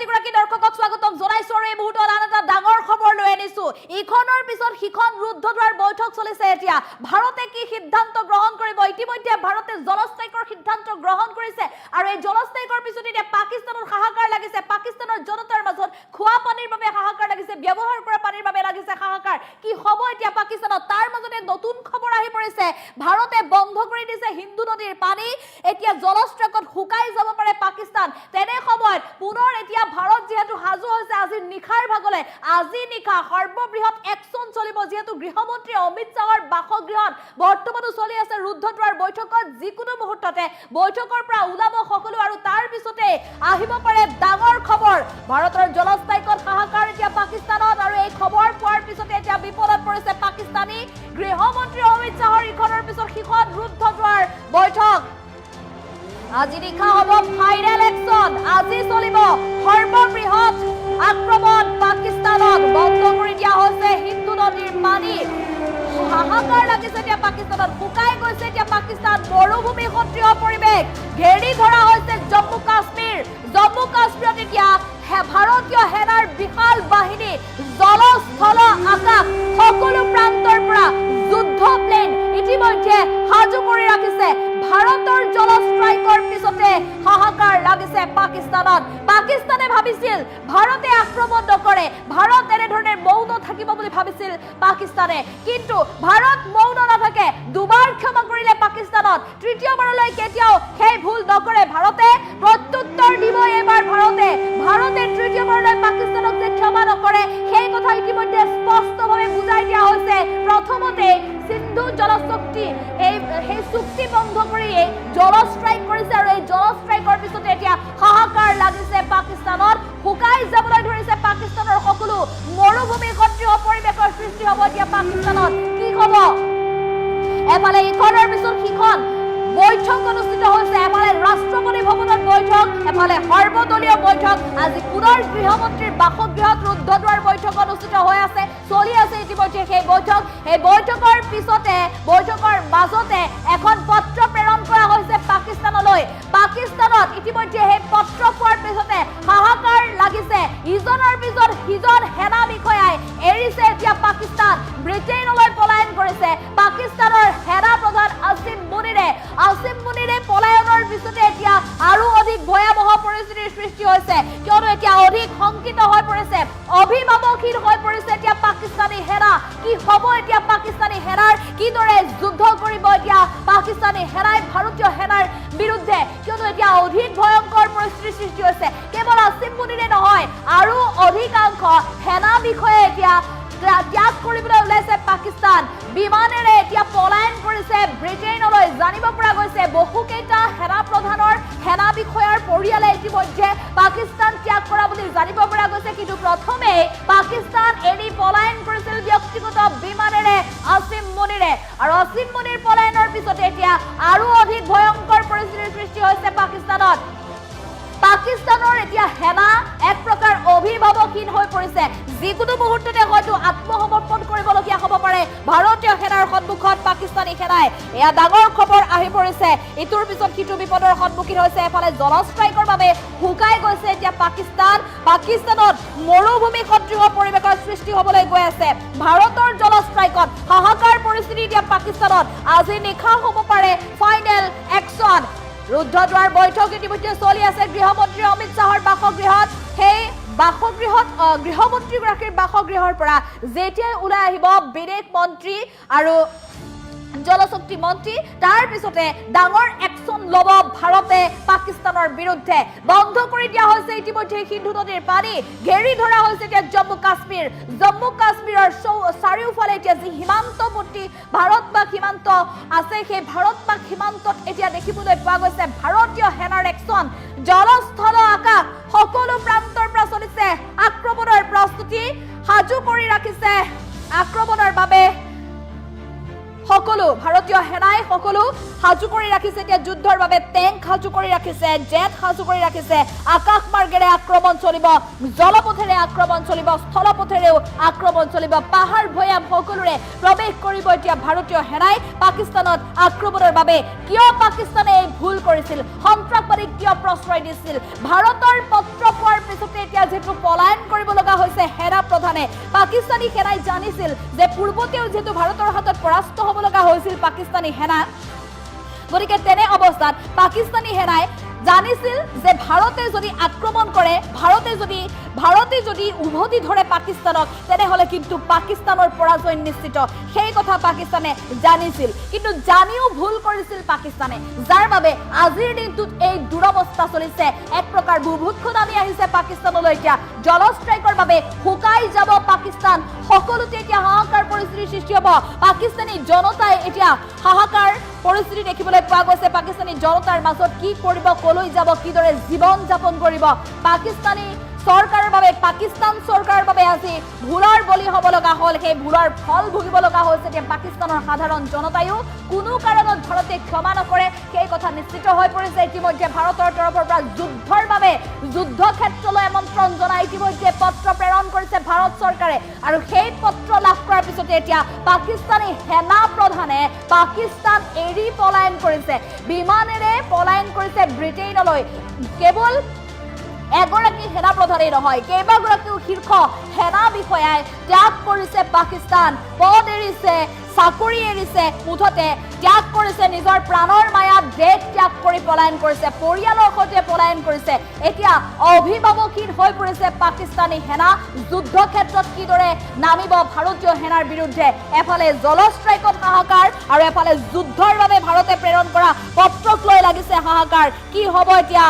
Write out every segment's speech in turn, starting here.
প্ৰতিগৰাকী দৰ্শকক স্বাগতম জনাইছো আৰু এই মুহূৰ্তত আন এটা ডাঙৰ খবৰ লৈ আনিছো ইখনৰ পিছত সিখন ৰুদ্ধদ্বাৰ বৈঠক চলিছে এতিয়া ভাৰতে কি সিদ্ধান্ত গ্ৰহণ কৰিব ইতিমধ্যে ভাৰতে জলস্থায়কৰ সিদ্ধান্ত গ্ৰহণ কৰিছে আৰু এই জলস্থায়কৰ পিছত এতিয়া পাকিস্তানৰ হাহাকাৰ লাগিছে পাকিস্তানৰ জনতাৰ মাজত খোৱা পানীৰ বাবে হাহাকাৰ লাগিছে ব্যৱহাৰ কৰা পানীৰ বাবে লাগিছে হাহাকাৰ কি হ'ব এতিয়া পাকিস্তানত তাৰ মাজতে নতুন খবৰ আহি পৰিছে ভাৰতে বন্ধ কৰি দিছে হিন্দু নদীৰ পানী এতিয়া জলস্থায়কত শুকাই যাব পাৰে পাকিস্তান তেনে সময়ত পুনৰ এতিয়া ভাৰত যেহেতু হাজু হৈছে আজি নিখাৰ ভাগলে আজি নিখা সৰ্ববৃহৎ একচন চলিব যেহেতু গৃহমন্ত্ৰী অমিত শাহৰ বাসগৃহত বৰ্তমানো চলি আছে ৰুদ্ধদ্বাৰ বৈঠকত যিকোনো মুহূৰ্ততে বৈঠকৰ পৰা ওলাব সকলো আৰু তাৰ পিছতে আহিব পাৰে ডাঙৰ খবৰ ভাৰতৰ জলস্থায়কত হাহাকাৰ এতিয়া পাকিস্তানত আৰু এই খবৰ পোৱাৰ পিছতে এতিয়া বিপদত পৰিছে পাকিস্তানী গৃহমন্ত্ৰী অমিত শাহৰ ইখনৰ পিছত সিখন ৰুদ্ধদ্বাৰ বৈঠক আজি নিশা হ'ব ফাইনেল একচন আজি চলিব সৰ্ববৃহৎ আক্ৰমণ পাকিস্তানত বন্ধ কৰি দিয়া হৈছে হিন্দু নদীৰ পানী হাহাকাৰ লাগিছে এতিয়া পাকিস্তানত শুকাই গৈছে এতিয়া পাকিস্তান মৰুভূমি সদৃশ পৰিৱেশ ঘেৰি ধৰা হৈছে জম্মু কাশ্মীৰত এতিয়া ভাৰতীয় সেনাৰ বিশাল বাহিনী জলস্থল আকাশ সকলো প্ৰান্তৰ পৰা যুদ্ধ প্লেন ইতিমধ্যে সাজু কৰি ৰাখিছে ভাৰতৰ জলস্ট্ৰাইকৰ পিছতে হাহাকাৰ লাগিছে পাকিস্তানত পাকিস্তানে ভাবিছিল ভাৰতে আক্ৰমণ নকৰে ভাৰত এনেধৰণে মৌন থাকিব বুলি ভাবিছিল পাকিস্তানে কিন্তু ভাৰত মৌন নাথাকে দুবাৰ ক্ষমা কৰিলে পাকিস্তানত তৃতীয়বাৰলৈ কেতিয়াও সেই ভুল নকৰে ভাৰতে প্ৰত্যুত্তৰ দিব এবাৰ ভাৰতে তৃতীয়বাৰলৈ পাকিস্তানক যে ক্ষমা নকৰে সেই কথা ইতিমধ্যে স্পষ্টভাৱে বুজাই দিয়া হৈছে প্ৰথমতে সিন্ধু জলশক্তি এই চুক্তি বন্ধ কৰি জল ষ্ট্ৰাইক কৰিছে আৰু এই জল ষ্ট্ৰাইকৰ পিছতে এতিয়া হাহাকাৰ লাগিছে পাকিস্তানত শুকাই যাবলৈ ধৰিছে পাকিস্তানৰ সকলো মৰুভূমি সদৃশ পৰিৱেশৰ সৃষ্টি হ'ব এতিয়া পাকিস্তানত কি হ'ব এফালে ইখনৰ পিছত সিখন বৈঠক অনুষ্ঠিত হৈছে এফালে ৰাষ্ট্ৰপতি ভৱনত বৈঠক এফালে সৰ্বদলীয় বৈঠক আজি পুনৰ গৃহমন্ত্ৰীৰ বাসগৃহত ৰুদ্ধদ্বাৰ বৈঠক অনুষ্ঠিত হৈ আছে চলি আছে ইতিমধ্যে সেই বৈঠকৰ পিছতে বৈঠকৰ মাজতে এখন পত্ৰ প্ৰেৰণ কৰা হৈছে পাকিস্তানলৈ পাকিস্তানত ইতিমধ্যে সেই পত্ৰ পোৱাৰ পিছতে হাহাকাৰ লাগিছে ইজনৰ পিছত সিজন সেনা বিষয়াই এৰিছে এতিয়া পাকিস্তান ব্ৰিটেইনলৈ পলায়ন কৰিছে পাকিস্তানৰ সেনা প্ৰধান আসিম মুনিৰে পলায়নৰ পিছতে এতিয়া আৰু অধিক ভয়াবহ পৰিস্থিতিৰ সৃষ্টি হৈছে কিয়নো এতিয়া অধিক শংকিত হৈ পৰিছে অভিভাৱকহীন হৈ পৰিছে এতিয়া পাকিস্তানী সেনা কি হ'ব এতিয়া পাকিস্তানী সেনাৰ কিদৰে যুদ্ধ কৰিব এতিয়া পাকিস্তানী সেনাই ভাৰতীয় সেনাৰ বিৰুদ্ধে কিয়নো এতিয়া অধিক ভয়ংকৰ পৰিস্থিতিৰ সৃষ্টি হৈছে কেৱল আসিম মুনিৰে নহয় আৰু অধিকাংশ সেনা বিষয়ে এতিয়া ত্যাগ কৰিবলৈ ওলাইছে পাকিস্তান বিমানেৰে এতিয়া পলায়ন কৰিছে ব্ৰিটেইনলৈ জানিব পৰা গৈছে বহুকেইটা সেনা প্ৰধানৰ সেনা বিষয়াৰ পৰিয়ালে ইতিমধ্যে পাকিস্তান ত্যাগ কৰা বুলি জানিব পৰা গৈছে কিন্তু প্ৰথমে পাকিস্তান এৰি পলায়ন কৰিছিল ব্যক্তিগত বিমানেৰে আসিম মুনিৰে আৰু আসিম মুনিৰ পলায়নৰ পিছতে এতিয়া আৰু অধিক ভয়ংকৰ পৰিস্থিতিৰ সৃষ্টি হৈছে পাকিস্তানৰ এতিয়া সেনা এক প্ৰকাৰ অভিভাৱকহীন হৈ পৰিছে যিকোনো মুহূৰ্ততে হয়তো আত্মসমৰ্পণ কৰিবলগীয়া হ'ব পাৰে ভাৰতীয় সেনাৰ সন্মুখত পাকিস্তানী সেনাই এয়া ডাঙৰ খবৰ আহি পৰিছে ইটোৰ পিছত সিটো বিপদৰ সন্মুখীন হৈছে এফালে জলস্ট্ৰাইকৰ বাবে শুকাই গৈছে এতিয়া পাকিস্তানত মৰুভূমি সদৃশ পৰিৱেশৰ সৃষ্টি হ'বলৈ গৈ আছে ভাৰতৰ জলস্ট্ৰাইকত হাহাকাৰ পৰিস্থিতি এতিয়া পাকিস্তানত আজি নিশা হ'ব পাৰে ফাইনেল একচন ৰুদ্ধদ্বাৰ বৈঠক ইতিমধ্যে চলি আছে গৃহমন্ত্ৰী অমিত শাহৰ বাসগৃহত সেই বাসগৃহত গৃহমন্ত্ৰীগৰাকীৰ বাসগৃহৰ পৰা যেতিয়াই ওলাই আহিব বিদেশ মন্ত্ৰী আৰু জলশক্তি মন্ত্ৰী তাৰ পিছতে ডাঙৰ একচন ল'ব ভাৰতে পাকিস্তানৰ বিৰুদ্ধে বন্ধ কৰি দিয়া হৈছে ইতিমধ্যে সিন্ধু নদীৰ পানী ঘেৰি ধৰা হৈছে এতিয়া জম্মু কাশ্মীৰৰ চাৰিওফালে এতিয়া যি সীমান্তৱৰ্তী ভাৰত পাক সীমান্ত আছে সেই ভাৰত পাক সীমান্তত এতিয়া দেখিবলৈ পোৱা গৈছে ভাৰতীয় সেনাৰ একচন জলস্থল আকাশ সকলো প্ৰান্তৰ পৰা চলিছে আক্ৰমণৰ প্ৰস্তুতি সাজু কৰি ৰাখিছে আক্ৰমণৰ বাবে সকলো ভাৰতীয় সেনাই সকলো সাজু কৰি ৰাখিছে এতিয়া যুদ্ধৰ বাবে টেংক সাজু কৰি ৰাখিছে জেট সাজু কৰি ৰাখিছে আকাশ মাৰ্গেৰে আক্ৰমণ চলিব জলপথেৰে আক্ৰমণ চলিব স্থলপথেৰেও আক্ৰমণ চলিব পাহাৰ ভৈয়াম সকলোৰে প্ৰৱেশ কৰিব এতিয়া ভাৰতীয় সেনাই পাকিস্তানত আক্ৰমণৰ বাবে কিয় পাকিস্তানে এই ভুল কৰিছিল সন্ত্ৰাসবাদীক কিয় প্ৰশ্ৰয় দিছিল ভাৰতৰ পত্ৰ পোৱাৰ পিছতে এতিয়া প্ৰধানে পাকিস্তানী সেনাই জানিছিল যে পূৰ্বতেও যেহেতু ভাৰতৰ হাতত পৰাস্ত হ'ব লগা হৈছিল পাকিস্তানী সেনা, গতিকে তেনে অৱস্থাত পাকিস্তানী সেনাই জানিছিল যে ভাৰতে যদি আক্ৰমণ কৰে, ভাৰতে যদি উভতি ধৰে পাকিস্তানক, তেনেহলে কিন্তু পাকিস্তানৰ পৰাজয় নিশ্চিত। সেই কথা পাকিস্তানে জানিছিল, কিন্তু জানিও ভুল কৰিছিল পাকিস্তানে, যাৰ বাবে আজিৰ দিনটোত এই দুৰৱস্থা চলিছে। এক প্ৰকাৰ বুভুক্ষু নামি আহিছে পাকিস্তানলৈ। এতিয়া জলষ্ট্ৰাইকৰ বাবে শুকাই যাব পাকিস্তান। সকলোতে এতিয়া হাহাকাৰ পৰিস্থিতিৰ সৃষ্টি হ'ব। পাকিস্তানী জনতাই এতিয়া হাহাকাৰ পৰিস্থিতি দেখিবলৈ পোৱা গৈছে। পাকিস্তানী জনতাৰ মাজত কি কৰিব, কলৈ যাব, কিদৰে জীৱন যাপন কৰিব। পাকিস্তানী চৰকাৰৰ বাবে, পাকিস্তান চৰকাৰৰ বাবে আজি ভুলৰ বলি হ'ব লগা হ'ল। সেই ভুলৰ ফল ভুগিব লগা হৈছে এতিয়া পাকিস্তানৰ সাধাৰণ জনতায়ো। কোনো কাৰণত ভাৰতে ক্ষমা নকৰে, সেই কথা নিশ্চিত হৈ পৰিছে। ইতিমধ্যে ভাৰতৰ তৰফৰ পৰা যুদ্ধৰ বাবে যুদ্ধক্ষেত্ৰলৈ আমন্ত্ৰণ জনাই ইতিমধ্যে পত্ৰ প্ৰেৰণ কৰিছে ভাৰত চৰকাৰে। আৰু সেই পত্ৰ লাভ কৰাৰ পিছতে এতিয়া পাকিস্তানী সেনা প্ৰধানে পাকিস্তান এৰি পলায়ন কৰিছে, বিমানেৰে পলায়ন কৰিছে ব্ৰিটেইনলৈ। কেৱল এগৰাকী সেনা প্ৰধানেই নহয়, কেইবাগৰাকীও শীৰ্ষ সেনা বিষয়াই ত্যাগ কৰিছে পাকিস্তান, পদ এৰিছে, চাকৰি এৰিছে, মুঠতে ত্যাগ কৰিছে, নিজৰ প্ৰাণৰ মায়াত দেশ ত্যাগ কৰি পলায়ন কৰিছে, পৰিয়ালৰ সৈতে পলায়ন কৰিছে। এতিয়া অভিভাৱকহীন হৈ পৰিছে পাকিস্তানী সেনা। যুদ্ধক্ষেত্ৰত কিদৰে নামিব ভাৰতীয় সেনাৰ বিৰুদ্ধে, এফালে জলষ্ট্ৰাইকত হাহাকাৰ আৰু এফালে যুদ্ধৰ বাবে ভাৰতে প্ৰেৰণ কৰা পত্ৰক লৈ লাগিছে হাহাকাৰ। কি হ'ব এতিয়া?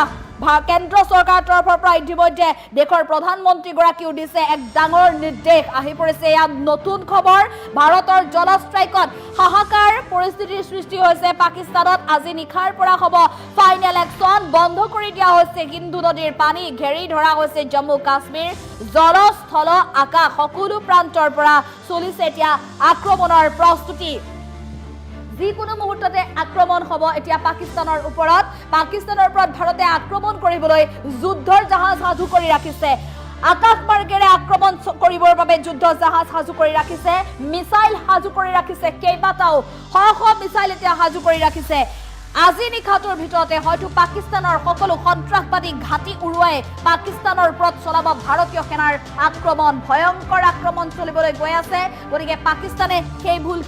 কেন্দ্ৰ চৰকাৰৰ তৰফৰ পৰা ইতিমধ্যে দেশৰ প্ৰধানমন্ত্ৰীগৰাকীও দিছে এক ডাঙৰ নিৰ্দেশ। আহি পৰিছে এয়া নতুন খবৰ। ভাৰতৰ জলষ্ট্ৰাইকত হাহাকাৰ পৰিস্থিতিৰ সৃষ্টি হৈছে পাকিস্তানত। আজি নিশাৰ পৰা হ'ব ফাইনেল একশ্যন। বন্ধ কৰি দিয়া হৈছে সিন্ধু নদীৰ পানী, ঘেৰি ধৰা হৈছে জম্মু কাশ্মীৰ। জল, স্থল, আকাশ সকলো প্ৰান্তৰ পৰা চলিছে এতিয়া আক্ৰমণৰ প্ৰস্তুতি। যিকোনো মুহূৰ্ততে আক্ৰমণ হ'ব এতিয়া পাকিস্তানৰ ওপৰত। পাকিস্তানৰ ওপৰত ভাৰতে আক্ৰমণ কৰিবলৈ যুদ্ধৰ জাহাজ সাজু কৰি ৰাখিছে। আকাশ মাৰ্গেৰে আক্ৰমণ কৰিবৰ বাবে যুদ্ধ জাহাজ সাজু কৰি ৰাখিছে, মিছাইল সাজু কৰি ৰাখিছে, কেইবাটাও শ মিছাইল এতিয়া সাজু কৰি ৰাখিছে। আজি নিশাটোৰ ভিতৰতে হয়তো পাকিস্তানৰ সকলো সন্ত্ৰাসবাদী ঘাটি উৰুৱাই পাকিস্তানৰ ওপৰত চলাব ভাৰতীয় সেনাৰ আক্ৰমণ। ভয়ংকৰ আক্ৰমণ চলিবলৈ গৈ আছে। গতিকে পাকিস্তানে সেই ভুল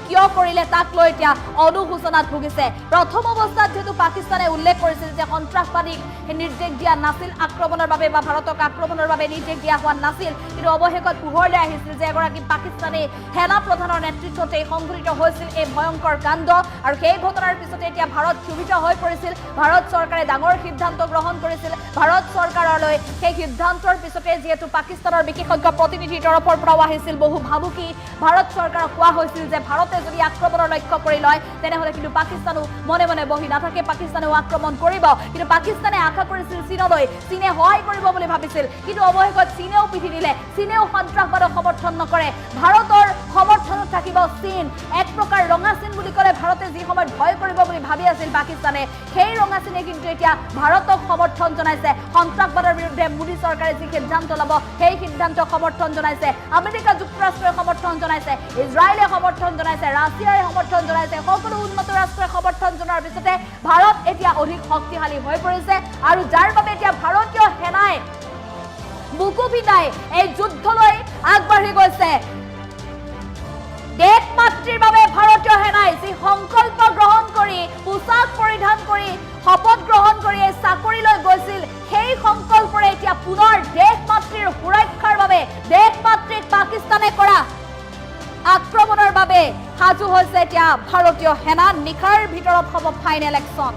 কিয় কৰিলে, তাক লৈ এতিয়া অনুশোচনাত ভুগিছে। প্ৰথম অৱস্থাত যেহেতু পাকিস্তানে উল্লেখ কৰিছিল যে সন্ত্ৰাসবাদীক নিৰ্দেশ দিয়া নাছিল আক্ৰমণৰ বাবে বা ভাৰতক আক্ৰমণৰ বাবে নিৰ্দেশ দিয়া হোৱা নাছিল, কিন্তু অৱশেষত পোহৰলৈ আহিছিল যে এগৰাকী পাকিস্তানী সেনা প্ৰধানৰ নেতৃত্বতে সংঘটিত হৈছিল এই ভয়ংকৰ কাণ্ড। আৰু সেই ঘটনাৰ পিছতে এতিয়া ভাৰত ক্ষোভিত হৈ পৰিছিল। ভাৰত চৰকাৰে ডাঙৰ সিদ্ধান্ত গ্ৰহণ কৰিছিল। ভাৰত চৰকাৰলৈ সেই সিদ্ধান্তৰ পিছতে যিহেতু পাকিস্তানৰ বিশেষজ্ঞ প্ৰতিনিধিৰ তৰফৰ পৰাও আহিছিল বহু ভাবুকি, ভাৰত চৰকাৰক কোৱা হৈছিল যে ভাৰতে যদি আক্ৰমণৰ লক্ষ্য কৰি লয় তেনেহলে কিন্তু পাকিস্তানো মনে মনে বহি নাথাকে, পাকিস্তানেও আক্ৰমণ কৰিব। কিন্তু পাকিস্তানে আশা কৰিছিল চীনলৈ, চীনে সহায় কৰিব বুলি ভাবিছিল, কিন্তু অৱশেষত চীনেও পিঠি দিলে। চীনেও সন্ত্ৰাসবাদক সমৰ্থন নকৰে, ভাৰতৰ সমৰ্থনত থাকিব চীন। এক প্ৰকাৰ ৰঙা চীন বুলি ক'লে ভাৰতে যি সময়ত ভয় কৰিব বুলি ভাবি আছিল পাকিস্তানে, সেই ৰঙা চীনে কিন্তু এতিয়া ভাৰতক সমৰ্থন জনাইছে। সন্ত্ৰাসবাদৰ বিৰুদ্ধে মোদী চৰকাৰে যি সিদ্ধান্ত ল'ব সেই সিদ্ধান্তক সমৰ্থন জনাইছে। আমেৰিকা যুক্তৰাষ্ট্ৰই সমৰ্থন জনাইছে, ইজৰাইলে সমৰ্থন জনাইছে, ৰাছিয়াই সমৰ্থন জনাইছে। সকলো উন্নত ৰাষ্ট্ৰই সমৰ্থন জনোৱাৰ পিছতে ভাৰত এতিয়া অধিক শক্তিশালী হৈ পৰিছে। আৰু যাৰ বাবে এতিয়া ভাৰতীয় সেনাই বুকু পিতাই এই যুদ্ধলৈ আগবাঢ়ি গৈছে। দেশ মাতৃৰ বাবে ভাৰতীয় সেনাই যি সংকল্প গ্ৰহণ কৰি, পোছাক পৰিধান কৰি, শপত গ্ৰহণ কৰি এই চাকৰিলৈ গৈছিল, সেই সংকল্পৰে এতিয়া পুনৰ দেশ মাতৃৰ সুৰক্ষাৰ বাবে, দেশ মাতৃক পাকিস্তানে কৰা আক্ৰমণৰ বাবে সাজু হৈছে এতিয়া ভাৰতীয় সেনা। নিশাৰ ভিতৰত হ'ব ফাইনেল একশ্যন।